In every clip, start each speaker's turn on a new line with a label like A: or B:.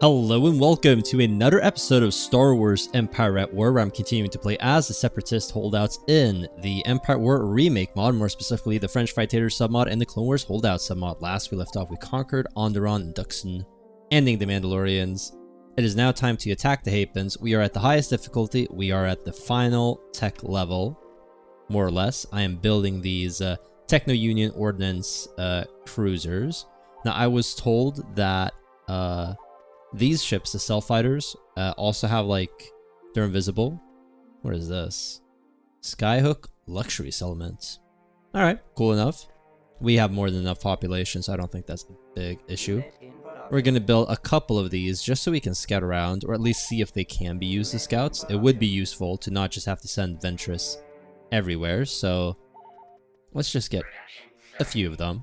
A: Hello and welcome to another episode of Star Wars Empire at War, where I'm continuing to play as the Separatist holdouts in the Empire at War Remake mod, more specifically the French Fried Taters submod and the Clone Wars Holdouts submod. Last we left off, we conquered Onderon and Duxon, ending the Mandalorians. It is now time to attack the Hapes. We are at the highest difficulty. We are at the final tech level, more or less. I am building these Techno-Union Ordnance cruisers. Now, I was told that these ships, the Stealth Fighters, also have, like, they're invisible. What is this? Skyhook Luxury Settlement. Alright, cool enough. We have more than enough population, so I don't think that's a big issue. We're going to build a couple of these just so we can scout around, or at least see if they can be used as scouts. It would be useful to not just have to send Ventress everywhere, so let's just get a few of them.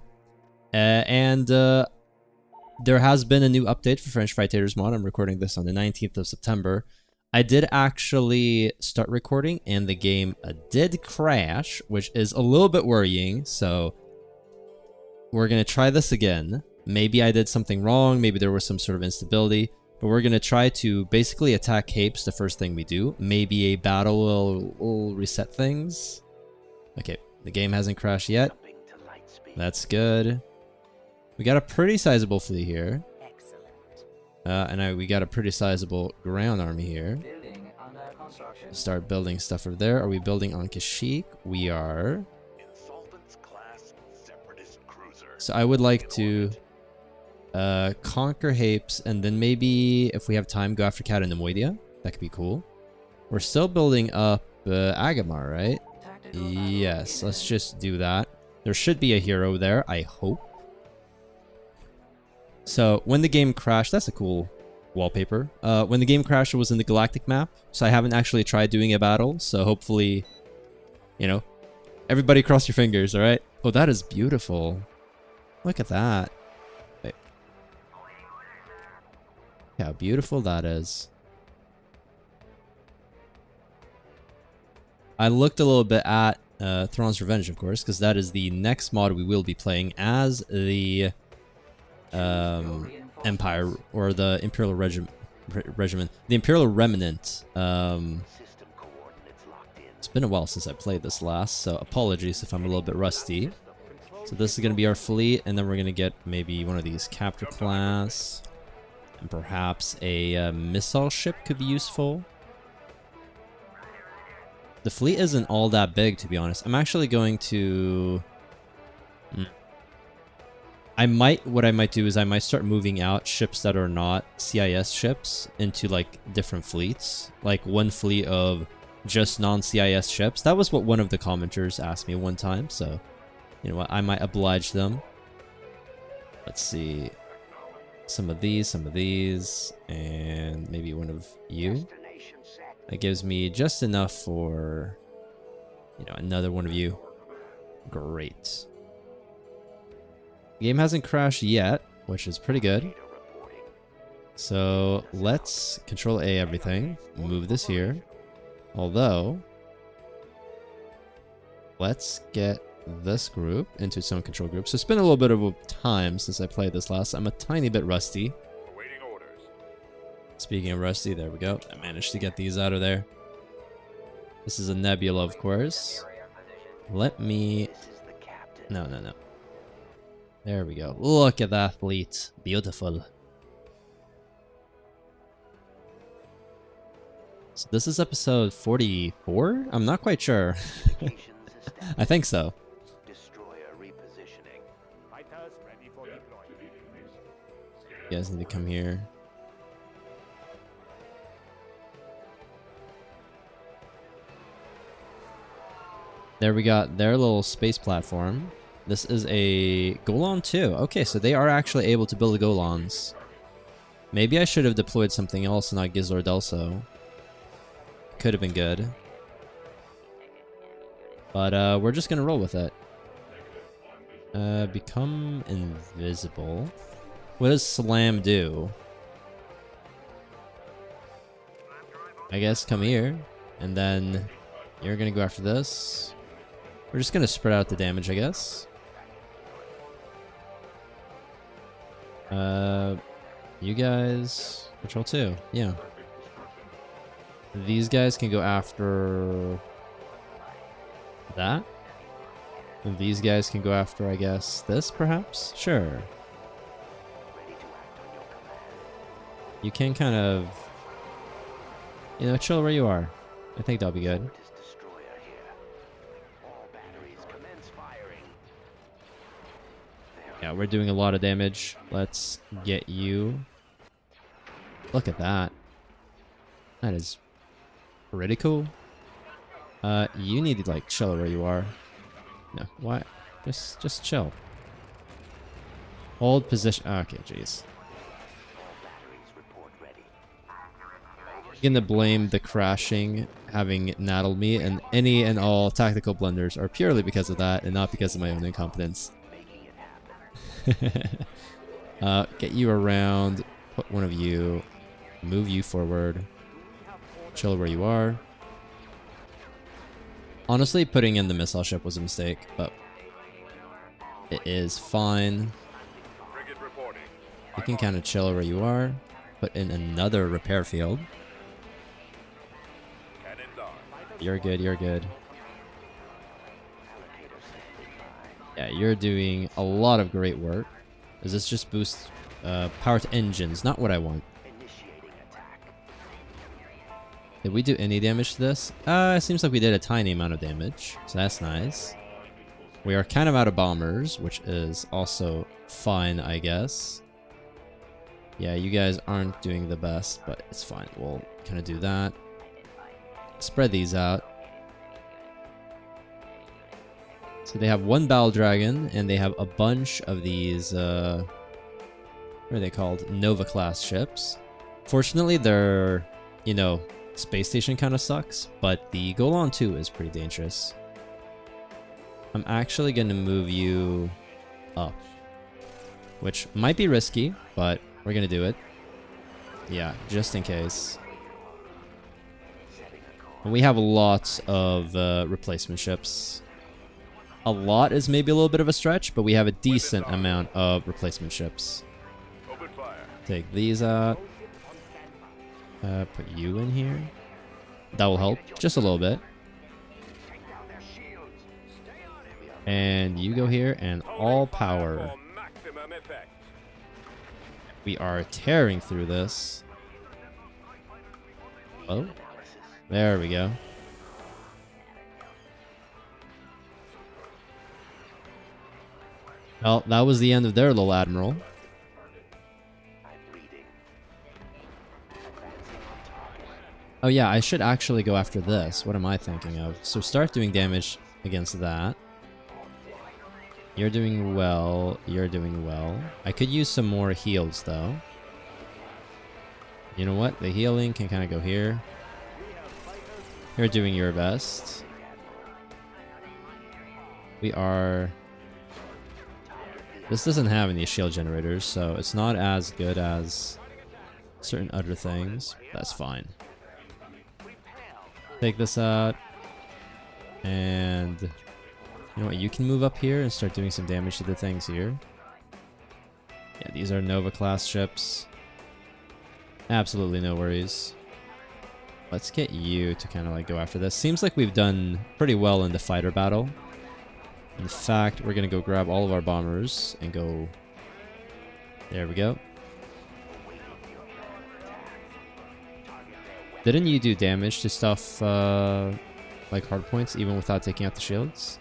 A: There has been a new update for French Fried Taters mod. I'm recording this on the 19th of September. I did actually start recording, and the game did crash, which is a little bit worrying, so we're going to try this again. Maybe I did something wrong, maybe there was some sort of instability, but we're going to try to basically attack Hapes the first thing we do. Maybe a battle will reset things. Okay, the game hasn't crashed yet. That's good. We got a pretty sizable fleet here. We got a pretty sizable ground army here. Start building stuff over there. Are we building on Kashyyyk? We are. So I would like to conquer Hapes, and then maybe, if we have time, go after Cat and Nemoidia. That could be cool. We're still building up Agamar, right? Yes, let's just do that. There should be a hero there, I hope. So, when the game crashed, that's a cool wallpaper. When the game crashed, it was in the galactic map, so I haven't actually tried doing a battle, so hopefully, you know, everybody cross your fingers, alright? Oh, that is beautiful. Look at that. Wait. How beautiful that is. I looked a little bit at Thrawn's Revenge, of course, because that is the next mod we will be playing as the Empire, or the Imperial Regiment, the Imperial Remnant. It's been a while since I played this last, so apologies if I'm a little bit rusty. So this is going to be our fleet, and then we're going to get maybe one of these Captor class, and perhaps a missile ship could be useful. The fleet isn't all that big, to be honest. I'm actually going to... what I might do is I might start moving out ships that are not CIS ships into, like, different fleets. Like, one fleet of just non-CIS ships. That was what one of the commenters asked me one time, so, you know what, I might oblige them. Let's see. Some of these, and maybe one of you. That gives me just enough for, you know, another one of you. Great. The game hasn't crashed yet, which is pretty good. So let's Control A everything. Move this here. Although, let's get this group into its own control group. So it's been a little bit of a time since I played this last. I'm a tiny bit rusty. Speaking of rusty, there we go. I managed to get these out of there. This is a Nebula, of course. Let me... No. There we go. Look at that fleet. Beautiful. So this is episode 44? I'm not quite sure. I think so. You guys need to come here. There we got their little space platform. This is a Golan too. Okay, so they are actually able to build Golans. Maybe I should have deployed something else and not Gizlor Delso. Could have been good. But we're just gonna roll with it. Become invisible. What does Slam do? I guess come here. And then you're gonna go after this. We're just gonna spread out the damage, I guess. You guys control 2. Yeah. These guys can go after that. And these guys can go after, I guess, this perhaps? Sure. You can kind of, you know, chill where you are. I think that'll be good. Yeah, we're doing a lot of damage. Let's get you. Look at that. That is pretty cool. You need to like chill where you are. No, why? Just chill. Hold position. Okay, jeez. I'm gonna blame the crashing having naddled me, and any and all tactical blunders are purely because of that, and not because of my own incompetence. Get you around. Put one of you. Move you forward. Chill where you are. Honestly, putting in the missile ship was a mistake, but it is fine. You can kind of chill where you are. Put in another repair field. You're good, you're good. Yeah, you're doing a lot of great work. Does this just boost power to engines? Not what I want. Did we do any damage to this? It seems like we did a tiny amount of damage, so that's nice. We are kind of out of bombers, which is also fine, I guess. Yeah, you guys aren't doing the best, but it's fine. We'll kind of do that. Spread these out. So they have one battle dragon, and they have a bunch of these, what are they called? Nova class ships. Fortunately, their, you know, space station kind of sucks, but the Golan 2 is pretty dangerous. I'm actually going to move you up, which might be risky, but we're going to do it. Yeah, just in case. And we have lots of replacement ships. A lot is maybe a little bit of a stretch, but we have a decent amount of replacement ships. Take these out. Put you in here. That will help just a little bit. And you go here and all power. We are tearing through this. Oh, there we go. Well, that was the end of their little admiral. Oh yeah, I should actually go after this. What am I thinking of? So start doing damage against that. You're doing well. You're doing well. I could use some more heals, though. You know what? The healing can kind of go here. You're doing your best. We are... This doesn't have any shield generators, so it's not as good as certain other things. That's fine. Take this out. And... You know what? You can move up here and start doing some damage to the things here. Yeah, these are Nova class ships. Absolutely no worries. Let's get you to kind of like go after this. Seems like we've done pretty well in the fighter battle. In fact, we're going to go grab all of our bombers and go... There we go. Didn't you do damage to stuff like hardpoints even without taking out the shields?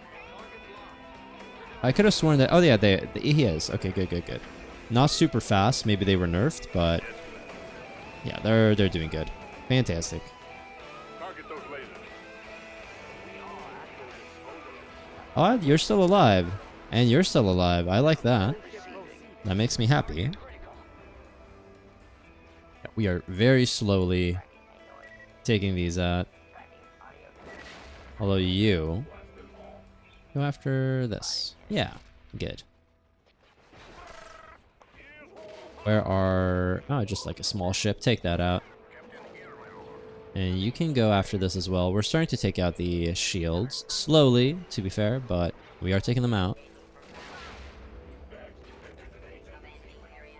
A: I could have sworn that... Oh yeah, he is. Okay, good, good, good. Not super fast. Maybe they were nerfed, but... Yeah, they're doing good. Fantastic. Oh, you're still alive. And you're still alive. I like that. That makes me happy. We are very slowly taking these out. Although you... Go after this. Yeah, good. Where are... Oh, just like a small ship. Take that out. And you can go after this as well. We're starting to take out the shields. Slowly, to be fair, but we are taking them out.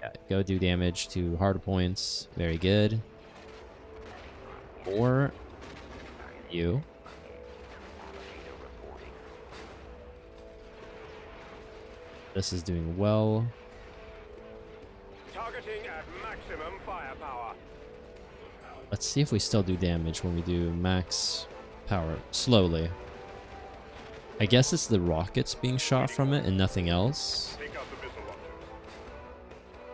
A: Yeah, Go do damage to hard points. Very good. More. You. This is doing well.
B: Targeting at maximum firepower.
A: Let's see if we still do damage when we do max power. Slowly. I guess it's the rockets being shot from it and nothing else.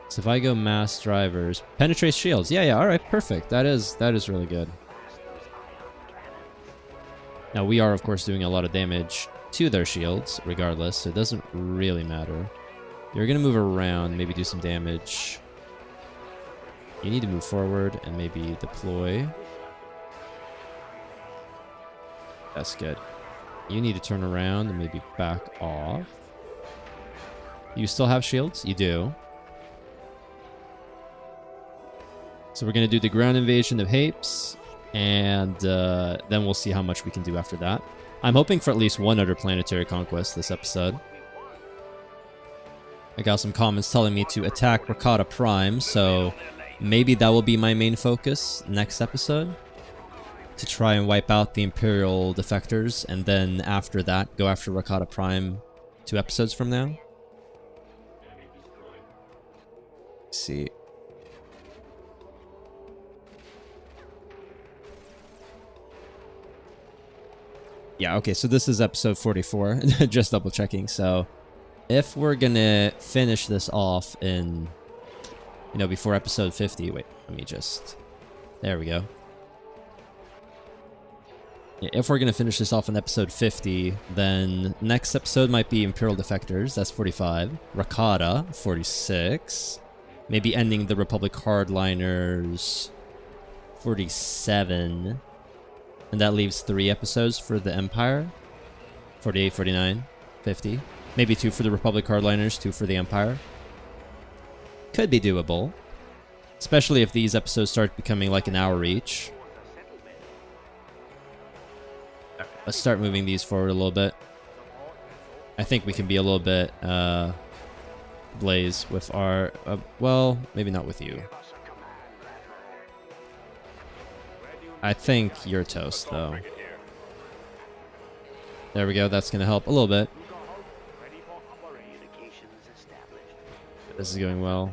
A: So if I go mass drivers, penetrate shields. Yeah, all right, perfect. That is really good. Now we are of course doing a lot of damage to their shields regardless, so it doesn't really matter. You're gonna move around, maybe do some damage. You need to move forward and maybe deploy. That's good. You need to turn around and maybe back off. You still have shields? You do. So we're going to do the ground invasion of Hapes, and then we'll see how much we can do after that. I'm hoping for at least one other planetary conquest this episode. I got some comments telling me to attack Rakata Prime, so maybe that will be my main focus next episode. To try and wipe out the Imperial defectors, and then after that, go after Rakata Prime 2 episodes from now. Let's see. Yeah, okay, so this is episode 44, just double checking. So if we're gonna finish this off in, you know, before episode 50, wait, let me just, there we go. Yeah, if we're gonna finish this off in episode 50, then next episode might be Imperial Defectors, that's 45, Rakata, 46, maybe ending the Republic Hardliners, 47, and that leaves 3 episodes for the Empire. 48, 49, 50. Maybe 2 for the Republic Hardliners, 2 for the Empire. Could be doable. Especially if these episodes start becoming like an hour each. Let's start moving these forward a little bit. I think we can be a little bit Blaze with our... well, maybe not with you. I think you're toast, though. There we go. That's going to help a little bit. This is going well.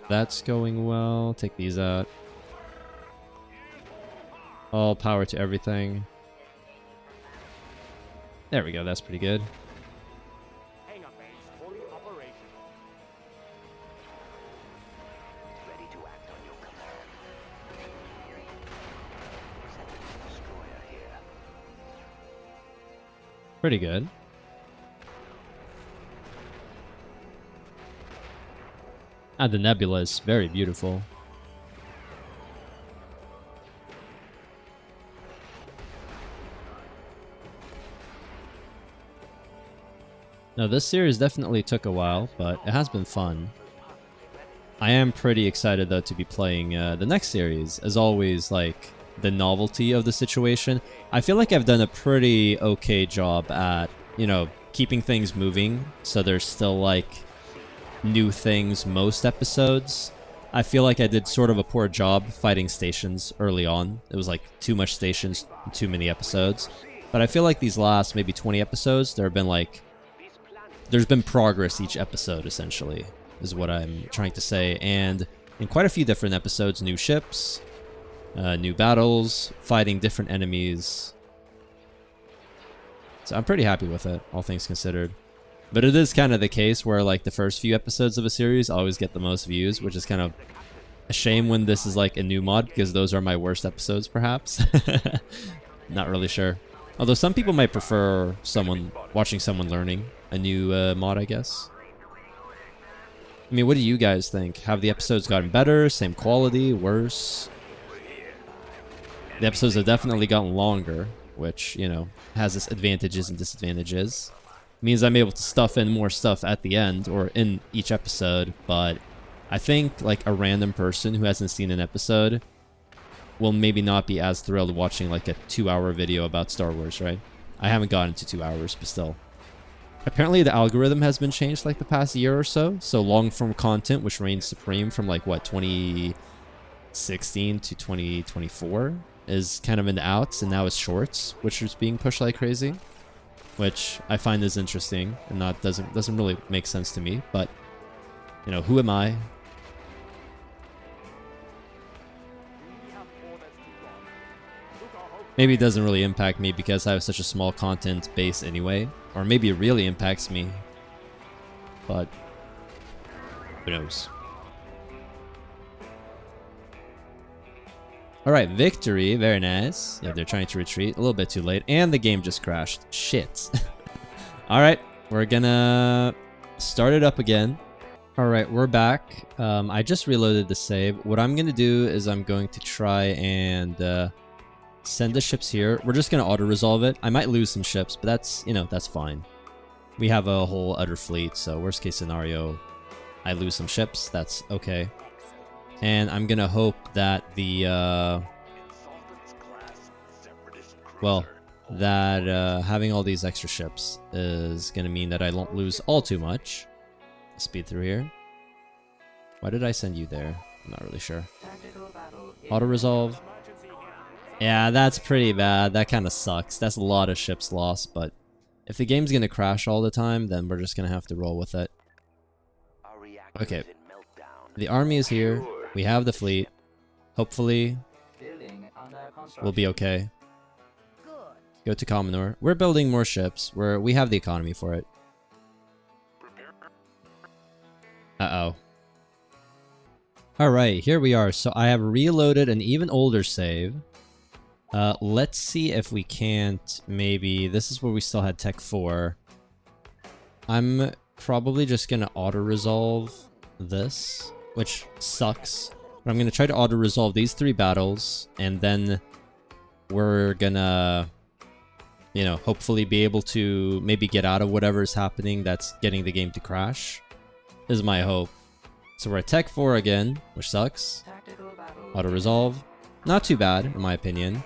A: That's going well. Take these out. All power to everything. There we go. That's pretty good. Pretty good. Ah, the nebula is very beautiful. Now, this series definitely took a while, but it has been fun. I am pretty excited, though, to be playing the next series. As always, like, the novelty of the situation. I feel like I've done a pretty okay job at, you know, keeping things moving, so there's still, like, new things most episodes. I feel like I did sort of a poor job fighting stations early on. It was, like, too much stations, too many episodes. But I feel like these last maybe 20 episodes, there have been, like, there's been progress each episode, essentially, is what I'm trying to say. And in quite a few different episodes, new ships, new battles, fighting different enemies. So I'm pretty happy with it, all things considered. But it is kind of the case where, like, the first few episodes of a series always get the most views, which is kind of a shame when this is, like, a new mod, because those are my worst episodes, perhaps. Not really sure. Although some people might prefer watching someone learning a new mod, I guess. I mean, what do you guys think? Have the episodes gotten better, same quality, worse? The episodes have definitely gotten longer, which, you know, has its advantages and disadvantages. It means I'm able to stuff in more stuff at the end, or in each episode, but I think, like, a random person who hasn't seen an episode will maybe not be as thrilled watching, like, a 2-hour video about Star Wars, right? I haven't gotten to 2 hours, but still. Apparently the algorithm has been changed like the past year or so. So long form content, which reigned supreme from like what, 2016 to 2024, is kind of in the outs, and now it's shorts, which is being pushed like crazy, which I find is interesting and not doesn't really make sense to me. But you know, who am I? Maybe it doesn't really impact me because I have such a small content base anyway. Or maybe it really impacts me. But who knows? Alright, victory. Very nice. Yeah, they're trying to retreat. A little bit too late. And the game just crashed. Shit. Alright, we're gonna start it up again. Alright, we're back. I just reloaded the save. What I'm gonna do is I'm going to try and send the ships here. We're just gonna auto-resolve it. I might lose some ships, but that's, you know, that's fine. We have a whole other fleet, so worst case scenario, I lose some ships. That's okay. And I'm gonna hope that the, having all these extra ships is gonna mean that I don't lose all too much. Speed through here. Why did I send you there? I'm not really sure. Auto-resolve. Yeah, that's pretty bad. That kind of sucks. That's a lot of ships lost, but if the game's gonna crash all the time, then we're just gonna have to roll with it. Okay. The army is here. We have the fleet. Hopefully, we'll be okay. Go to Commodore. We're building more ships. We have the economy for it. Uh-oh. Alright, here we are. So I have reloaded an even older save. Let's see if we can't maybe... This is where we still had Tech 4. I'm probably just gonna auto-resolve this, which sucks. But I'm gonna try to auto-resolve these 3 battles, and then we're gonna, you know, hopefully be able to maybe get out of whatever is happening that's getting the game to crash. Is my hope. So we're at Tech 4 again, which sucks. Auto-resolve. Not too bad, in my opinion.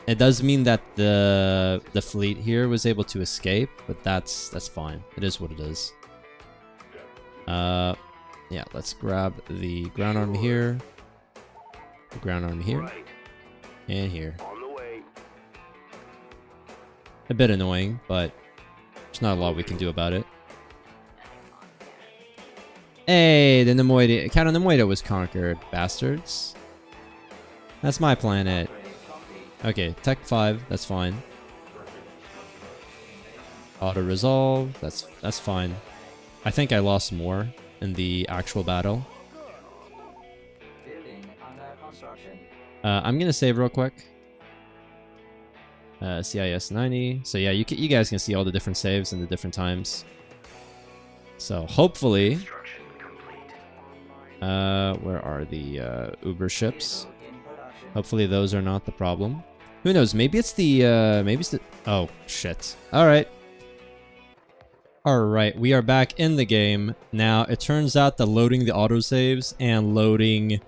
A: It does mean that the fleet here was able to escape, but that's fine. It is what it is. Yeah, let's grab the ground army here. The ground army here. And here. A bit annoying, but there's not a lot we can do about it. Hey, the Nemoida, Count Nemoida was conquered, bastards. That's my planet. Okay, Tech 5, that's fine. Auto-resolve, that's fine. I think I lost more in the actual battle. I'm gonna save real quick. CIS 90. So yeah, you guys can see all the different saves and the different times. So hopefully... where are the Uber ships? Hopefully those are not the problem. Who knows? Maybe it's the oh shit. Alright. Alright, we are back in the game. Now it turns out that loading the autosaves and loading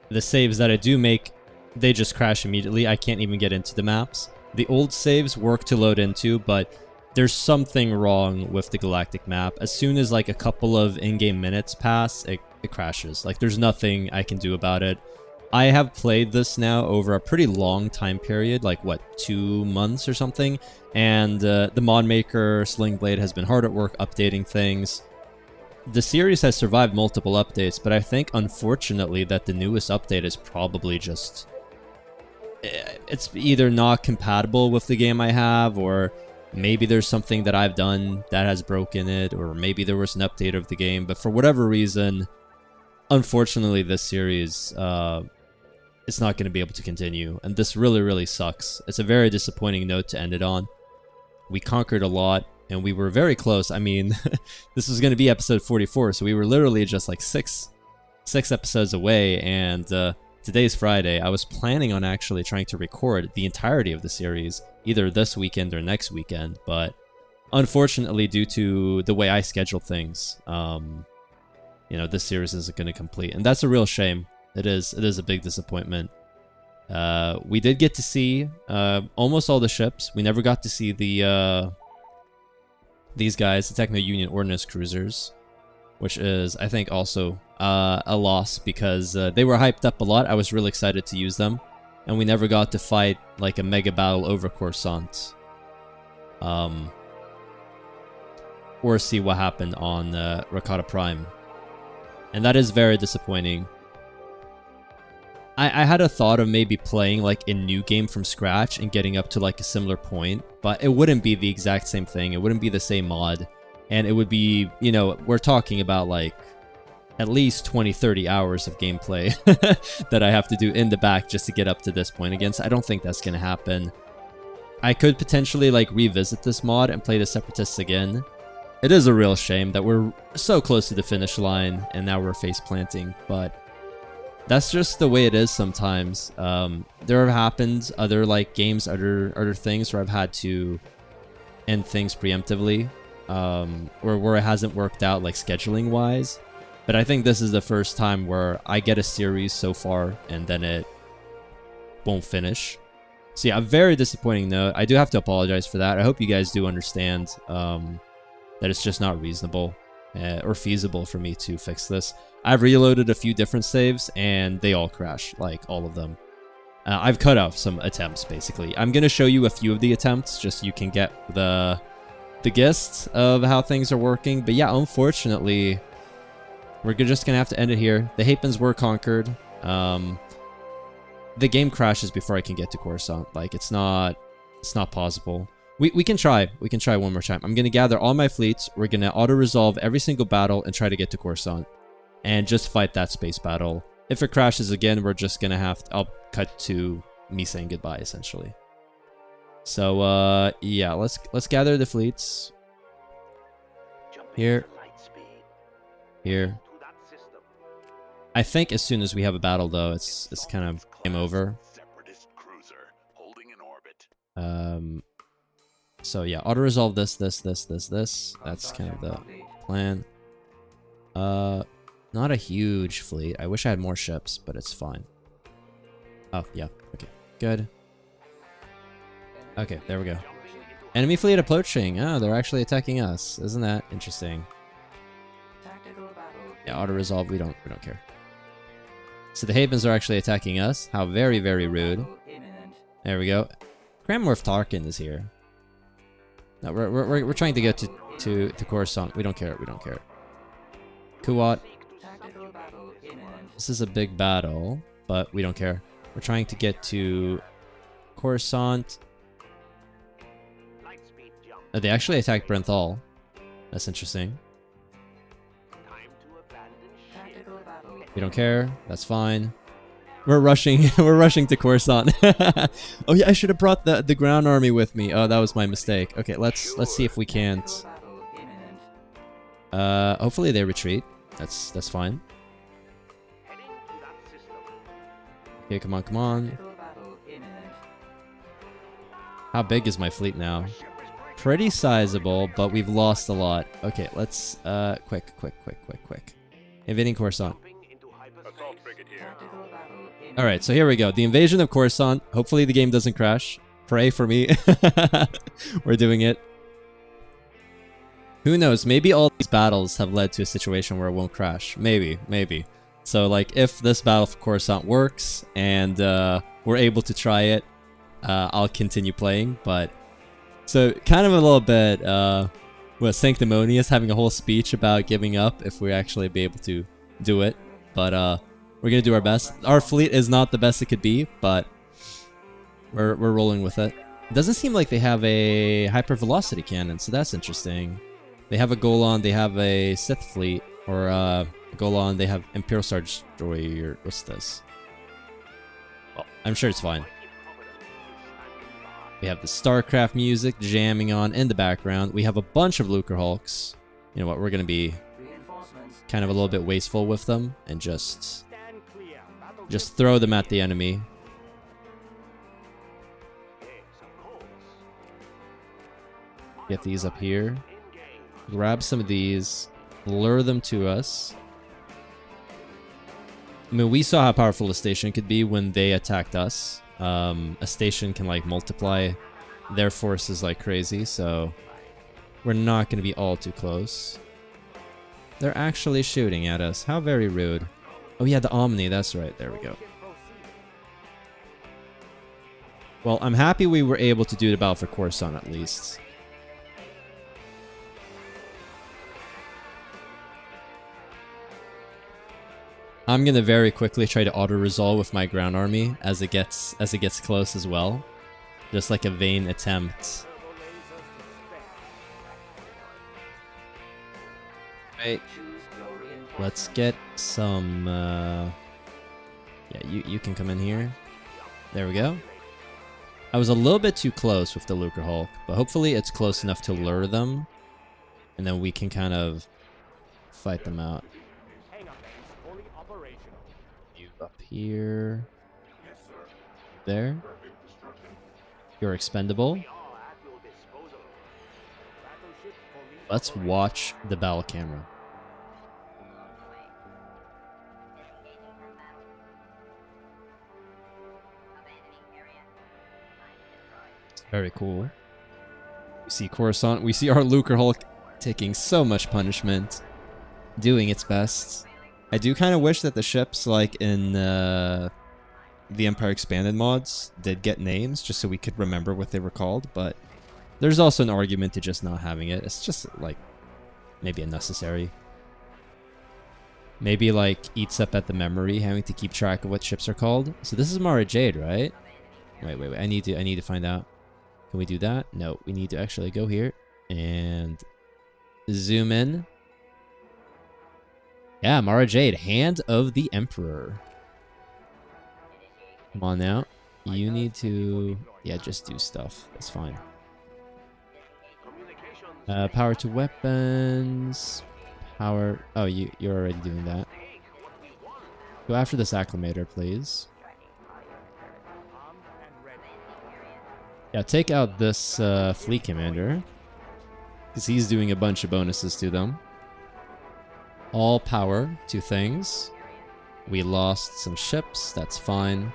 A: the saves that I do make, they just crash immediately. I can't even get into the maps. The old saves work to load into, but there's something wrong with the galactic map. As soon as like a couple of in-game minutes pass, it crashes. Like there's nothing I can do about it. I have played this now over a pretty long time period, like what, 2 months or something, and the mod maker Slingblade has been hard at work updating things. The series has survived multiple updates, but I think unfortunately that the newest update is probably just... It's either not compatible with the game I have, or maybe there's something that I've done that has broken it, or maybe there was an update of the game, but for whatever reason, unfortunately this series, it's not going to be able to continue, and this really sucks. It's a very disappointing note to end it on. We conquered a lot, and we were very close. I mean, this was going to be episode 44, so we were literally just like six episodes away, and today's Friday. I was planning on actually trying to record the entirety of the series, either this weekend or next weekend, but unfortunately, due to the way I schedule things, you know, this series isn't going to complete, and that's a real shame. It is a big disappointment. We did get to see almost all the ships. We never got to see the these guys, the Techno-Union Ordnance Cruisers, which is, I think, also a loss because they were hyped up a lot. I was really excited to use them, and we never got to fight like a mega battle over Coruscant. Or see what happened on Rakata Prime. And that is very disappointing. I had a thought of maybe playing like a new game from scratch and getting up to like a similar point, but it wouldn't be the exact same thing. It wouldn't be the same mod. And it would be, you know, we're talking about like at least 20-30 hours of gameplay that I have to do in the back just to get up to this point again. So I don't think that's going to happen. I could potentially like revisit this mod and play the Separatists again. It is a real shame that we're so close to the finish line and now we're face planting, but that's just the way it is sometimes. There have happened other like games, other things where I've had to end things preemptively, or where it hasn't worked out like scheduling wise. But I think this is the first time where I get a series so far and then it won't finish. So yeah, a very disappointing note. I do have to apologize for that. I hope you guys do understand that it's just not reasonable or feasible for me to fix this. I've reloaded a few different saves and they all crash, like all of them. I've cut off some attempts basically. I'm going to show you a few of the attempts just so you can get the gist of how things are working. But yeah, unfortunately, we're just going to have to end it here. The Hapes were conquered. The game crashes before I can get to Coruscant. Like it's not possible. We can try. We can try one more time. I'm going to gather all my fleets. We're going to auto-resolve every single battle and try to get to Coruscant. And just fight that space battle. If it crashes again, we're just going to have to... I'll cut to me saying goodbye, essentially. So, yeah, let's gather the fleets. Here. Here. I think as soon as we have a battle, though, it's kind of game over. So yeah, auto-resolve this. That's kind of the plan. Not a huge fleet. I wish I had more ships, but it's fine. Oh, yeah. Okay, good. Okay, there we go. Enemy fleet approaching. Oh, they're actually attacking us. Isn't that interesting? Yeah, auto-resolve. We don't care. So the Hapes are actually attacking us. How very, very rude. There we go. Grand Moff Tarkin is here. No, we're trying to get to Coruscant. We don't care. We don't care. Kuwat. This is a big battle, but we don't care. We're trying to get to Coruscant. Oh, they actually attacked Brenthal. That's interesting. We don't care. That's fine. We're rushing. We're rushing to Coruscant. Oh yeah, I should have brought the ground army with me. Oh, that was my mistake. Okay, let's see if we can't. Hopefully they retreat. That's fine. Okay, come on, come on. How big is my fleet now? Pretty sizable, but we've lost a lot. Okay, let's quick. Invading Coruscant. Alright, so here we go. The invasion of Coruscant. Hopefully the game doesn't crash. Pray for me. We're doing it. Who knows? Maybe all these battles have led to a situation where it won't crash. Maybe. So, like, if this battle for Coruscant works and we're able to try it, I'll continue playing. But so, kind of a little bit, sanctimonious, having a whole speech about giving up if we actually be able to do it. But we're gonna do our best. Our fleet is not the best it could be, but we're rolling with it. It doesn't seem like they have a hypervelocity cannon, so that's interesting. They have a Golan, they have a Sith fleet, or Golan, they have Imperial Star Destroyer. What's this? Well, I'm sure it's fine. We have the StarCraft music jamming on in the background. We have a bunch of Lucre Hulks. You know what, we're gonna be kind of a little bit wasteful with them and just throw them at the enemy. Get these up here. Grab some of these. Lure them to us. I mean, we saw how powerful a station could be when they attacked us. A station can, like, multiply their forces like crazy, so we're not going to be all too close. They're actually shooting at us. How very rude. Oh yeah, the Omni, that's right. There we go. Well, I'm happy we were able to do the battle for Coruscant at least. I'm gonna very quickly try to auto-resolve with my ground army as it gets close as well. Just like a vain attempt. Right. Let's get some yeah, you can come in here. There we go. I was a little bit too close with the Lucre Hulk, but hopefully it's close enough to lure them. And then we can kind of fight them out. You up here. There. You're expendable. Let's watch the battle camera. Very cool. We see Coruscant. We see our Lucre Hulk taking so much punishment, doing its best. I do kind of wish that the ships, like in the Empire Expanded mods, did get names, just so we could remember what they were called, but there's also an argument to just not having it. It's just, like, maybe unnecessary. Maybe, like, eats up at the memory, having to keep track of what ships are called. So this is Mara Jade, right? Wait. I need to find out. Can we do that? No, we need to actually go here and zoom in. Yeah, Mara Jade, Hand of the Emperor. Come on now. You need to... yeah, just do stuff. That's fine. Power to weapons. Power... oh, you're already doing that. Go after this acclimator, please. Yeah, take out this fleet commander, because he's doing a bunch of bonuses to them. All power to things. We lost some ships, that's fine.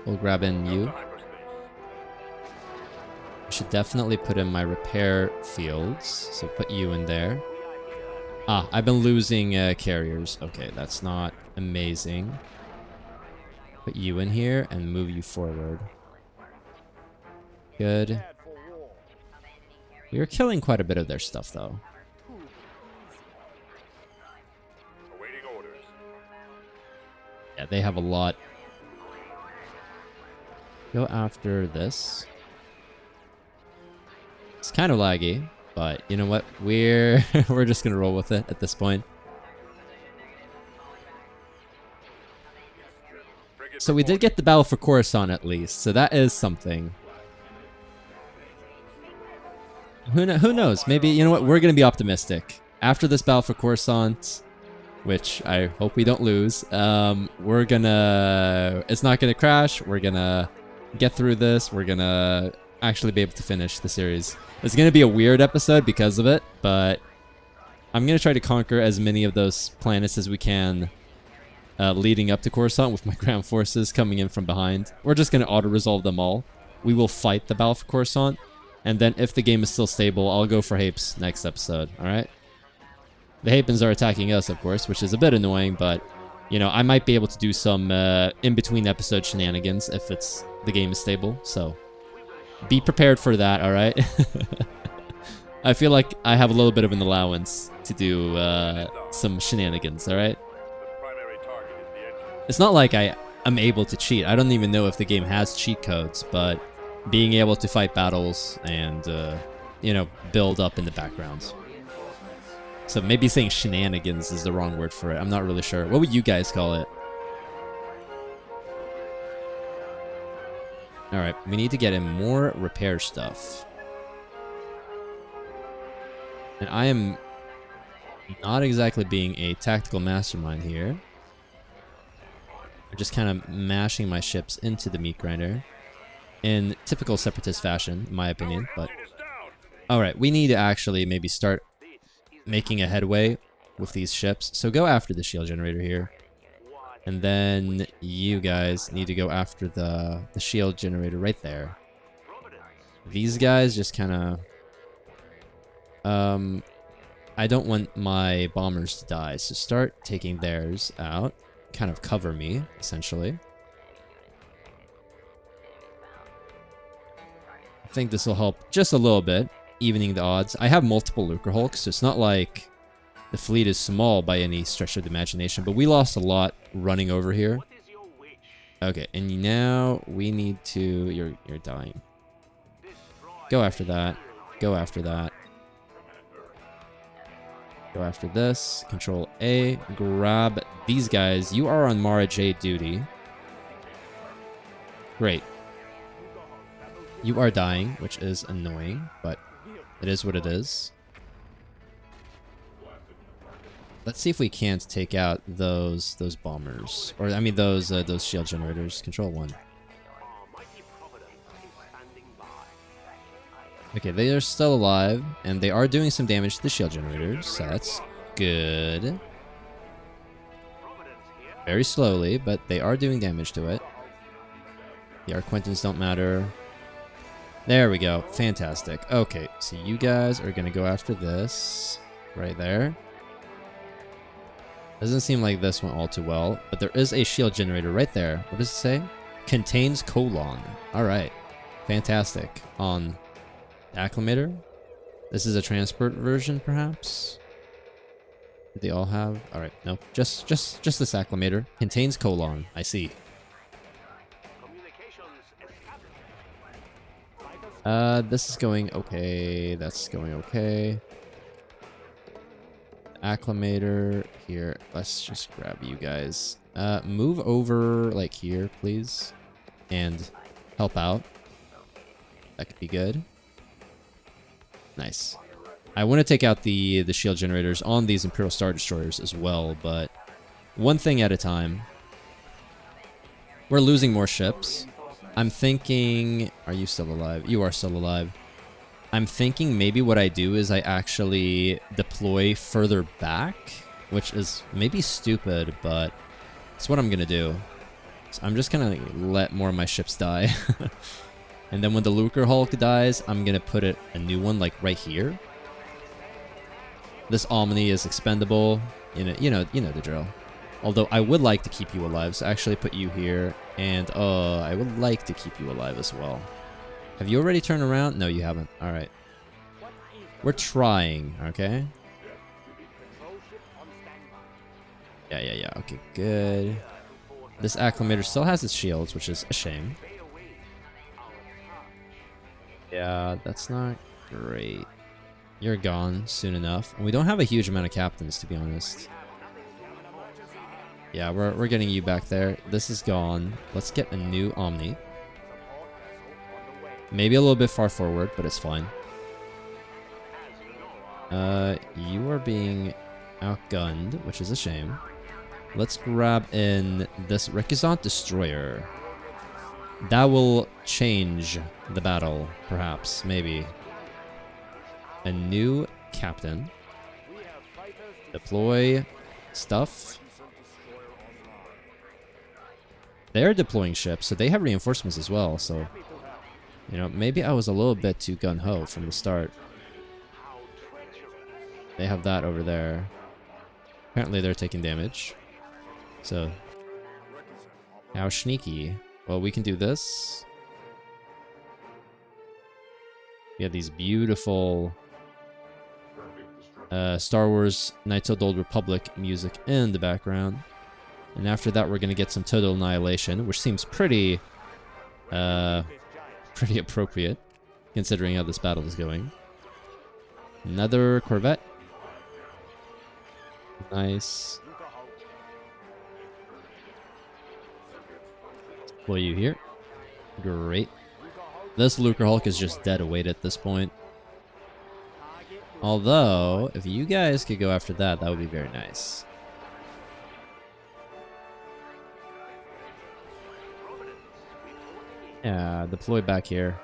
A: We'll grab in you. I should definitely put in my repair fields, so put you in there. Ah, I've been losing carriers. Okay, that's not amazing. Put you in here and move you forward. Good. We are killing quite a bit of their stuff, though. Yeah, they have a lot. Go after this. It's kind of laggy, but you know what? We're just gonna roll with it at this point. So we did get the battle for Coruscant at least, so that is something. Who knows? Maybe, you know what? We're going to be optimistic. After this battle for Coruscant, which I hope we don't lose, we're going to... it's not going to crash. We're going to get through this. We're going to actually be able to finish the series. It's going to be a weird episode because of it, but I'm going to try to conquer as many of those planets as we can leading up to Coruscant with my ground forces coming in from behind. We're just going to auto-resolve them all. We will fight the battle for Coruscant. And then if the game is still stable, I'll go for Hapes next episode, alright? The Hapens are attacking us, of course, which is a bit annoying, but, you know, I might be able to do some in-between episode shenanigans if the game is stable, so be prepared for that, alright? I feel like I have a little bit of an allowance to do some shenanigans, alright? It's not like I am able to cheat. I don't even know if the game has cheat codes, but being able to fight battles and, you know, build up in the background. So maybe saying shenanigans is the wrong word for it. I'm not really sure. What would you guys call it? Alright, we need to get in more repair stuff. And I am not exactly being a tactical mastermind here. I'm just kind of mashing my ships into the meat grinder. In typical Separatist fashion, in my opinion, but... alright, we need to actually maybe start making a headway with these ships. So go after the shield generator here. And then you guys need to go after the shield generator right there. These guys just kind of I don't want my bombers to die, so start taking theirs out. Kind of cover me, essentially. I think this will help just a little bit, evening the odds. I have multiple Lucre Hulks, so it's not like the fleet is small by any stretch of the imagination, but we lost a lot running over here. Okay, and now we need to... You're dying. Go after that. Go after that. Go after this. Control A. Grab these guys. You are on Mara J duty. Great. You are dying, which is annoying, but it is what it is. Let's see if we can't take out those bombers, or I mean those shield generators. Control 1. Okay, they are still alive, and they are doing some damage to the shield generators, so that's good. Very slowly, but they are doing damage to it. The Arquentins don't matter. There we go. Fantastic. Okay, so you guys are gonna go after this right there. Doesn't seem like this went all too well, but there is a shield generator right there. What does it say? Contains colon. Alright. Fantastic. On Acclimator. This is a transport version, perhaps? Do they all have? Alright, no. Just this Acclimator. Contains colon. I see. This is going okay. That's going okay. Acclimator here. Let's just grab you guys. Move over like here, please, and help out. That could be good. Nice. I want to take out the shield generators on these Imperial Star Destroyers as well, but one thing at a time. We're losing more ships. I'm thinking... Are you still alive? You are still alive. I'm thinking maybe what I do is I actually deploy further back, which is maybe stupid, but it's what I'm going to do. So I'm just going to let more of my ships die. And then when the Lucre Hulk dies, I'm going to put a new one like right here. This Omni is expendable. You know the drill. Although I would like to keep you alive, so actually put you here. And I would like to keep you alive as well. Have you already turned around? No, you haven't. Alright. We're trying, okay? Yeah. Okay, good. This Acclimator still has its shields, which is a shame. Yeah, that's not great. You're gone soon enough. And we don't have a huge amount of captains, to be honest. Yeah, we're getting you back there. This is gone. Let's get a new Omni. Maybe a little bit far forward, but it's fine. You are being outgunned, which is a shame. Let's grab in this Recusant Destroyer. That will change the battle, perhaps, maybe. A new captain. Deploy stuff. They're deploying ships, so they have reinforcements as well, so... You know, maybe I was a little bit too gung-ho from the start. They have that over there. Apparently they're taking damage. So... How sneaky. Well, we can do this. We have these beautiful... Star Wars Knights of the Old Republic music in the background. And after that, we're going to get some Total Annihilation, which seems pretty appropriate, considering how this battle is going. Another Corvette. Nice. Deploy you here. Great. This Lucre Hulk is just dead weight at this point. Although, if you guys could go after that, that would be very nice. Yeah, deploy back here.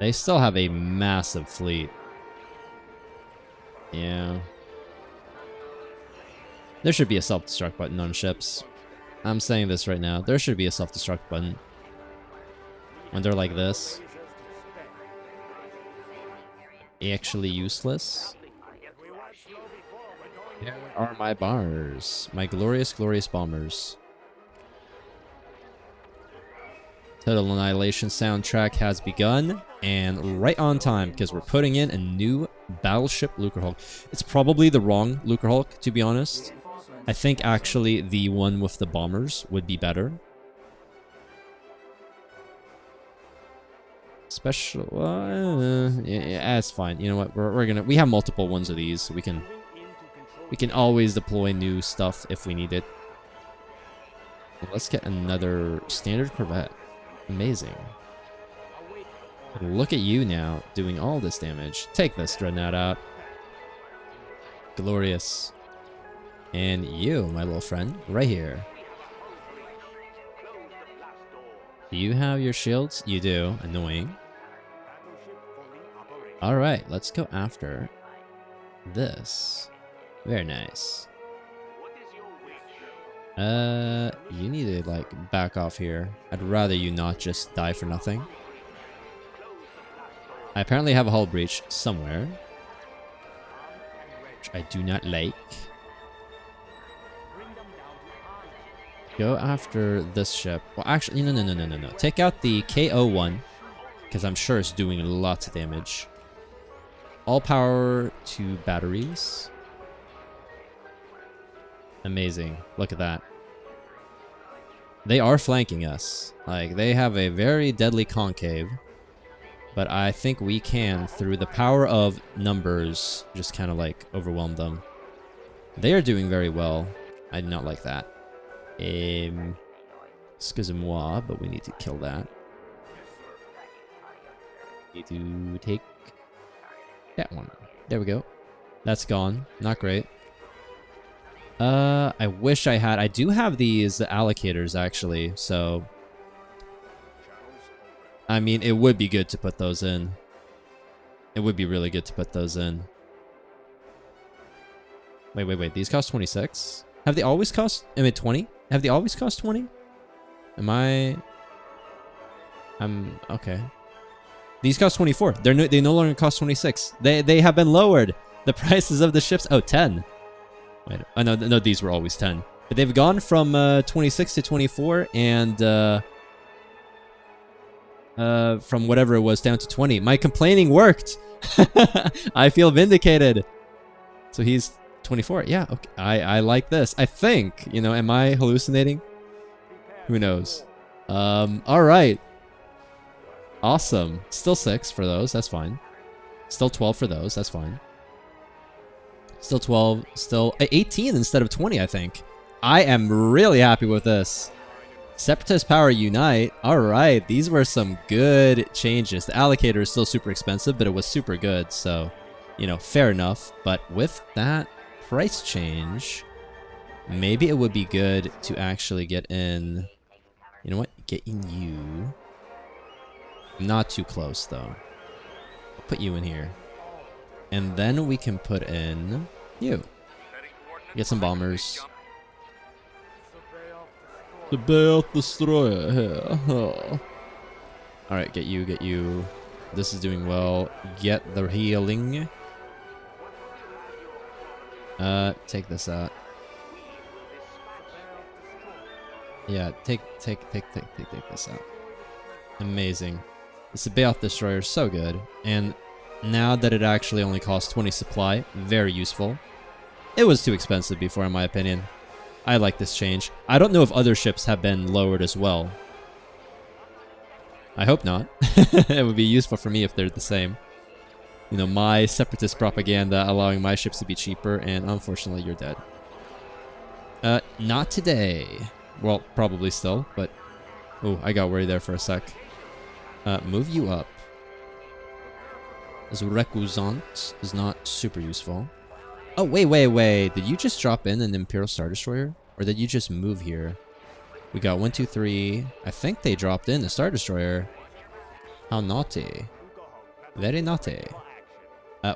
A: They still have a massive fleet. Yeah. There should be a self-destruct button on ships. I'm saying this right now. There should be a self-destruct button. When they're like this. actually useless. There are my bombers. My glorious, glorious bombers. Total Annihilation soundtrack has begun, and right on time, because we're putting in a new battleship Lucrehulk. It's probably the wrong Lucrehulk, to be honest. I think actually the one with the bombers would be better. Special, yeah, it's fine. You know what? We have multiple ones of these, so we can always deploy new stuff if we need it. Let's get another standard Corvette. Amazing. Look at you now, doing all this damage. Take this Dreadnought out. Glorious. And you, my little friend, right here. Do you have your shields? You do. Annoying. Alright, let's go after this. Very nice. You need to, like, back off here. I'd rather you not just die for nothing. I apparently have a hull breach somewhere, which I do not like. Go after this ship. Well, actually, no. Take out the KO-1, because I'm sure it's doing lots of damage. All power to batteries. Amazing. Look at that. They are flanking us. Like, they have a very deadly concave. But I think we can, through the power of numbers, just kind of like overwhelm them. They are doing very well. I do not like that. Excusez-moi, but we need to kill that. Need to take that one. There we go. That's gone. Not great. I wish I had... I do have these allocators, actually, so... I mean, it would be good to put those in. It would be really good to put those in. Wait. These cost 26? Have they always cost... I mean, 20? Have they always cost 20? I'm... Okay. These cost 24. They no longer cost 26. They have been lowered. The prices of the ships... Oh, 10. Wait, oh, no, these were always 10. But they've gone from 26 to 24, and from whatever it was down to 20. My complaining worked. I feel vindicated. So he's 24. Yeah, okay. I like this. I think, you know, am I hallucinating? Who knows? All right. Awesome. Still 6 for those. That's fine. Still 12 for those. That's fine. Still 12, still 18 instead of 20, I think. I am really happy with this. Separatist power unite. All right, these were some good changes. The allocator is still super expensive, but it was super good. So, you know, fair enough. But with that price change, maybe it would be good to actually get in... You know what? Get in you. Not too close, though. I'll put you in here. And then we can put in you. Get some bombers. The Belt Destroyer here. Oh. Alright, get you. This is doing well. Get the healing. Take this out. Yeah, take this out. Amazing. This Belt Destroyer is so good. And now that it actually only costs 20 supply, very useful. It was too expensive before, in my opinion. I like this change. I don't know if other ships have been lowered as well. I hope not. It would be useful for me if they're the same. You know, my separatist propaganda allowing my ships to be cheaper, and unfortunately you're dead. Not today. Well, probably still, but... Oh, I got worried there for a sec. Move you up. This Recusant is not super useful. Oh, wait. Did you just drop in an Imperial Star Destroyer? Or did you just move here? We got 1, 2, 3. I think they dropped in a Star Destroyer. How naughty. Very naughty.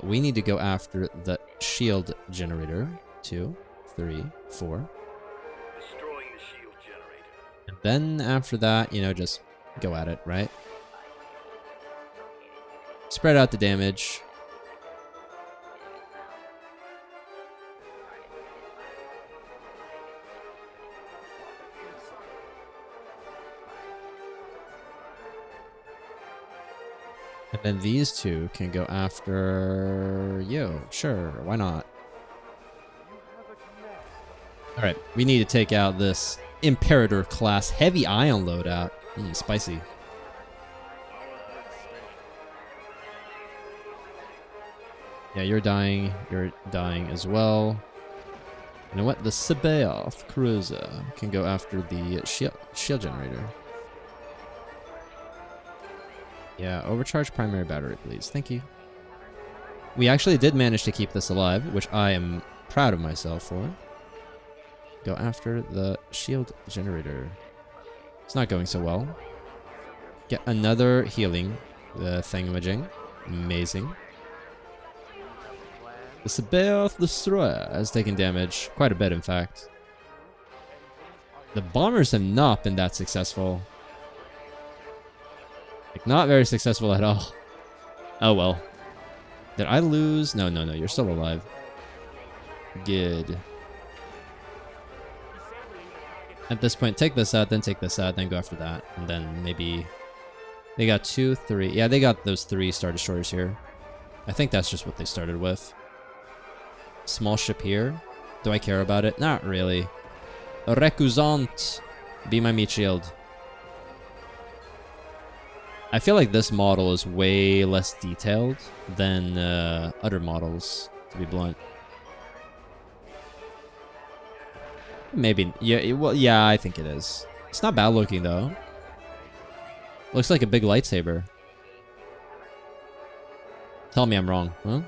A: We need to go after the shield generator. 2, 3, 4.
B: Destroying the shield generator.
A: And then after that, you know, just go at it, right? Spread out the damage. And then these two can go after you. Sure, why not? Alright, we need to take out this Imperator class heavy ion loadout. Spicy. Yeah, you're dying as well. You know what? The Separatist cruiser can go after the shield generator. Yeah, overcharge primary battery, please. Thank you. We actually did manage to keep this alive, which I am proud of myself for. Go after the shield generator. It's not going so well. Get another healing thingamajig. Amazing. The Separatist destroyer has taken damage. Quite a bit, in fact. The bombers have not been that successful. Like, not very successful at all. Oh well. Did I lose? No, you're still alive. Good. At this point, take this out, then take this out, then go after that. And then maybe... They got 2, 3... Yeah, they got those 3 Star Destroyers here. I think that's just what they started with. Small ship here. Do I care about it? Not really. Recusant. Be my meat shield. I feel like this model is way less detailed than other models, to be blunt. Maybe. Yeah, well, yeah, I think it is. It's not bad looking, though. Looks like a big lightsaber. Tell me I'm wrong, huh?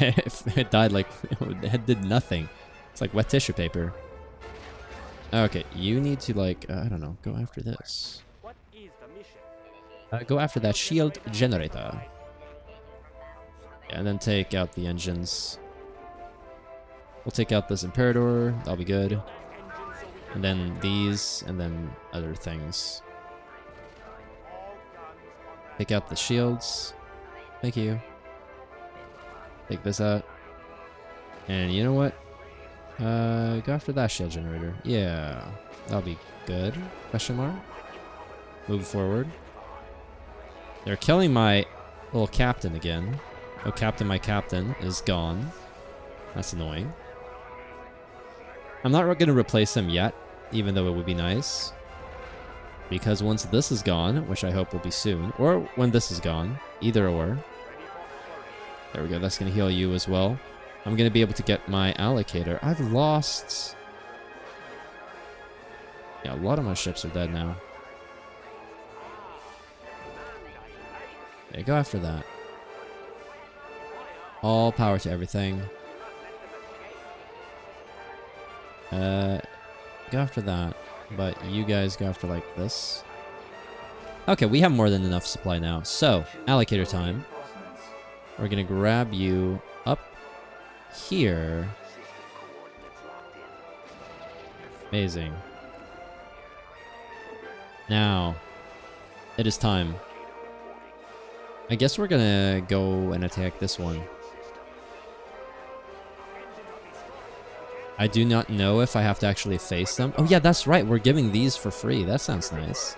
A: It died like... it did nothing. It's like wet tissue paper. Okay, you need to, like... I don't know. Go after this.
B: What is the mission?
A: Go after that shield generator. Yeah, and then take out the engines. We'll take out this Imperator. That'll be good. And then these, and then other things. Take out the shields. Thank you. Take this out. And you know what? Go after that shield generator. Yeah, that'll be good. Question mark. Move forward. They're killing my little captain again. Oh, captain, my captain is gone. That's annoying. I'm not going to replace him yet, even though it would be nice. Because once this is gone, which I hope will be soon, or when this is gone, either or. There we go, that's going to heal you as well. I'm going to be able to get my allocator. I've lost... Yeah, a lot of my ships are dead now. Yeah, go after that. All power to everything. Go after that. But you guys go after like this. Okay, we have more than enough supply now. So, allocator time. We're gonna grab you up here. Amazing. Now, it is time. I guess we're gonna go and attack this one. I do not know if I have to actually face them. Oh yeah, that's right. We're giving these for free. That sounds nice.